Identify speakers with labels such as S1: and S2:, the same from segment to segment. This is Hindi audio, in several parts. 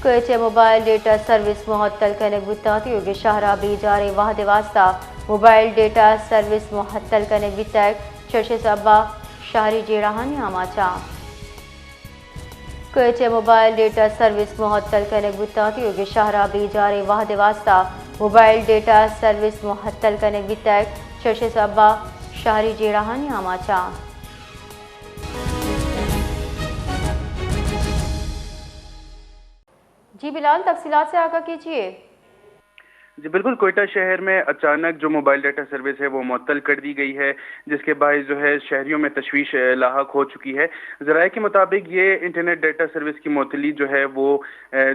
S1: कुछ मोबाइल डेटा सर्विस मुअत्तल करने बिताती योगी शाहरा बीजारे वाहद वास्ता मोबाइल डेटा सर्विस मुअत्तल करने बितक चर्चे सब्बा शहरी जेड़ाहानी आमाचा कुछ मोबाइल डेटा सर्विस मुअत्तल करने बिताती योगी शाहरा बीजारे वाहद वास्ता मोबाइल डेटा सर्विस मुअत्तल करने बितक चर्चे सब्बा शहरी जेड़ाहानी आमाचा। जी बिलाल, तफसीलात से आगाह कीजिए।
S2: जी बिल्कुल, कोयटा शहर में अचानक जो मोबाइल डाटा सर्विस है वो मुअत्तल कर दी गई है, जिसके बायस जो है शहरियों में तशवीश लाहक हो चुकी है। ज़राए के मुताबिक ये इंटरनेट डाटा सर्विस की मुअत्तली जो है वो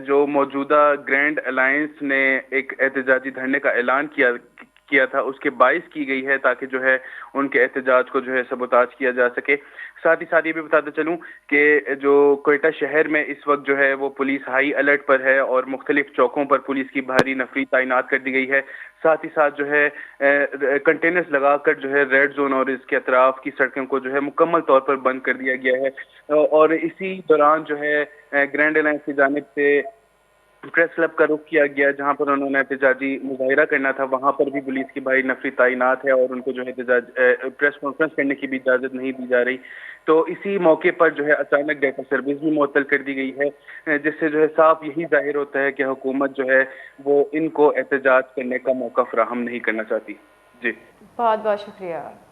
S2: जो मौजूदा ग्रैंड अलायंस ने एक एहतजाजी धरने का ऐलान किया था, उसके बायस की गई है, ताकि जो है उनके एहतजाज को जो है सबूताज किया जा सके। साथ ही साथ ये भी बताते चलूं कि जो कोयटा शहर में इस वक्त जो है वो पुलिस हाई अलर्ट पर है और मुख्तलिफ चौकों पर पुलिस की भारी नफरी तैनात कर दी गई है। साथ ही साथ जो है कंटेनर्स लगाकर जो है रेड जोन और इसके अतराफ की सड़कों को जो है मुकम्मल तौर पर बंद कर दिया गया है। और इसी दौरान जो है ग्रैंड अलायंस की जानिब से प्रेस क्लब का रुख किया गया, जहां पर उन्होंने एहतजाजी मुजाहिरा करना था, वहां पर भी पुलिस की भारी नफरी तैनात है और उनको जो है प्रेस कॉन्फ्रेंस करने की भी इजाजत नहीं दी जा रही। तो इसी मौके पर जो है अचानक डाटा सर्विस भी मुअत्तल कर दी गई है, जिससे जो है साफ यही जाहिर होता है कि हुकूमत जो है वो इनको एहतजाज करने का मौका फराहम नहीं करना चाहती। जी
S1: बहुत बहुत शुक्रिया।